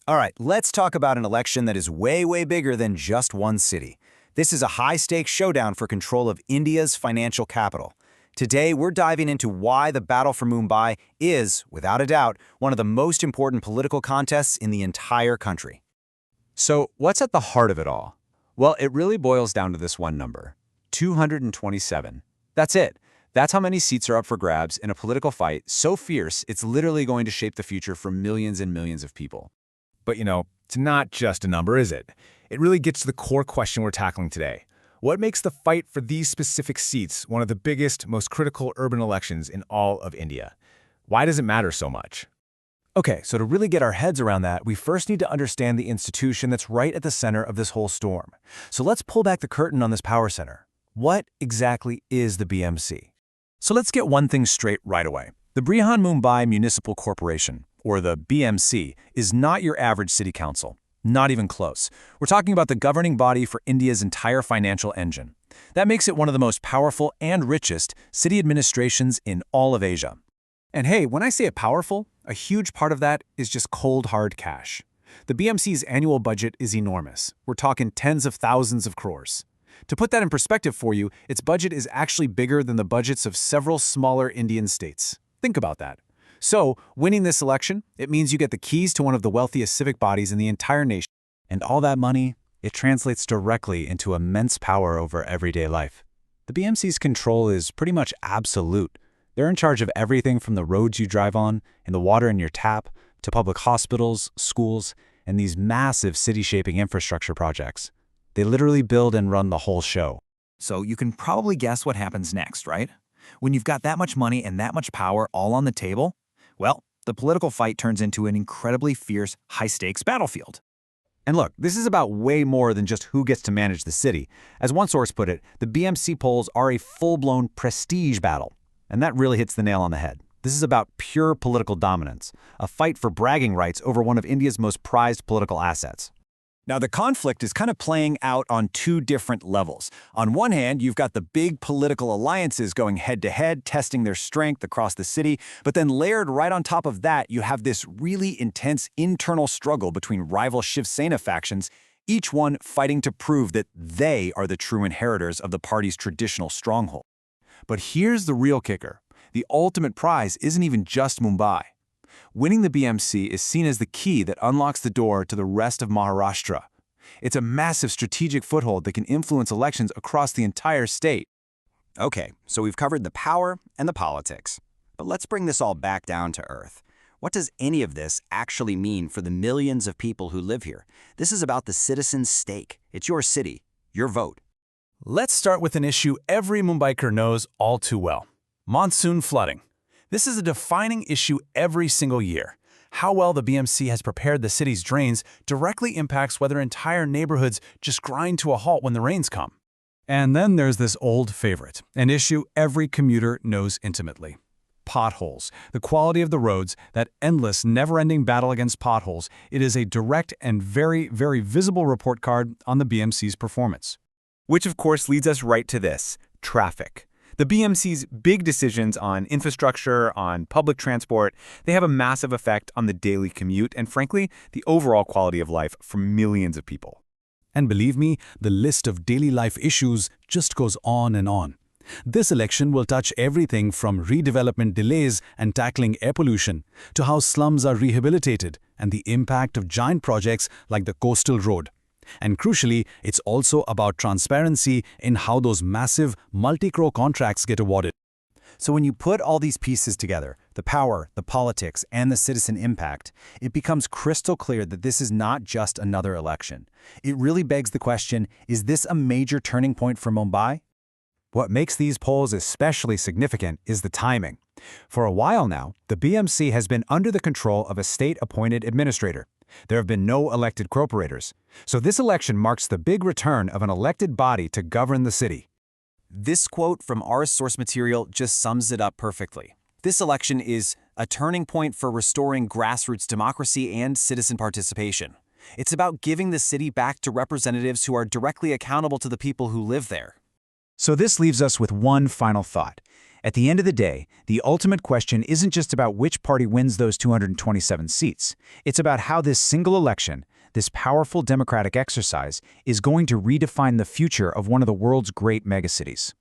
All right, let's talk about an election that is way, way bigger than just one city. This is a high-stakes showdown for control of India's financial capital. Today, we're diving into why the battle for Mumbai is, without a doubt, one of the most important political contests in the entire country. So, what's at the heart of it all? Well, it really boils down to this one number, 227. That's it. That's how many seats are up for grabs in a political fight so fierce it's literally going to shape the future for millions and millions of people. But it's not just a number, is it? It really gets to the core question we're tackling today. What makes the fight for these specific seats one of the biggest, most critical urban elections in all of India? Why does it matter so much? Okay, so to really get our heads around that, we first need to understand the institution that's right at the center of this whole storm. So let's pull back the curtain on this power center. What exactly is the BMC? So let's get one thing straight right away. The Brihan Mumbai Municipal Corporation, or the BMC, is not your average city council. Not even close. We're talking about the governing body for India's entire financial engine. That makes it one of the most powerful and richest city administrations in all of Asia. And hey, when I say it powerful, a huge part of that is just cold, hard cash. The BMC's annual budget is enormous. We're talking tens of thousands of crores. To put that in perspective for you, its budget is actually bigger than the budgets of several smaller Indian states. Think about that. So, winning this election, it means you get the keys to one of the wealthiest civic bodies in the entire nation. And all that money, it translates directly into immense power over everyday life. The BMC's control is pretty much absolute. They're in charge of everything from the roads you drive on and the water in your tap to public hospitals, schools, and these massive city-shaping infrastructure projects. They literally build and run the whole show. So you can probably guess what happens next, right? When you've got that much money and that much power all on the table, well, the political fight turns into an incredibly fierce, high-stakes battlefield. And look, this is about way more than just who gets to manage the city. As one source put it, the BMC polls are a full-blown prestige battle. And that really hits the nail on the head. This is about pure political dominance, a fight for bragging rights over one of India's most prized political assets. Now, the conflict is kind of playing out on two different levels. On one hand, you've got the big political alliances going head-to-head, testing their strength across the city, but then layered right on top of that, you have this really intense internal struggle between rival Shiv Sena factions, each one fighting to prove that they are the true inheritors of the party's traditional stronghold. But here's the real kicker. The ultimate prize isn't even just Mumbai. Winning the BMC is seen as the key that unlocks the door to the rest of Maharashtra. It's a massive strategic foothold that can influence elections across the entire state. Okay, so we've covered the power and the politics. But let's bring this all back down to earth. What does any of this actually mean for the millions of people who live here? This is about the citizen's stake. It's your city, your vote. Let's start with an issue every Mumbaiker knows all too well. Monsoon flooding. This is a defining issue every single year. How well the BMC has prepared the city's drains directly impacts whether entire neighborhoods just grind to a halt when the rains come. And then there's this old favorite, an issue every commuter knows intimately. Potholes. The quality of the roads, that endless, never-ending battle against potholes, it is a direct and very, very visible report card on the BMC's performance. Which of course leads us right to this, traffic. The BMC's big decisions on infrastructure, on public transport, they have a massive effect on the daily commute and, frankly, the overall quality of life for millions of people. And believe me, the list of daily life issues just goes on and on. This election will touch everything from redevelopment delays and tackling air pollution to how slums are rehabilitated and the impact of giant projects like the Coastal Road. And crucially, it's also about transparency in how those massive multi-crore contracts get awarded. So when you put all these pieces together, the power, the politics, and the citizen impact, it becomes crystal clear that this is not just another election. It really begs the question, is this a major turning point for Mumbai? What makes these polls especially significant is the timing. For a while now, the BMC has been under the control of a state-appointed administrator. There have been no elected corporators. So this election marks the big return of an elected body to govern the city. This quote from our source material just sums it up perfectly. This election is a turning point for restoring grassroots democracy and citizen participation. It's about giving the city back to representatives who are directly accountable to the people who live there. So this leaves us with one final thought. At the end of the day, the ultimate question isn't just about which party wins those 227 seats. It's about how this single election, this powerful democratic exercise, is going to redefine the future of one of the world's great megacities.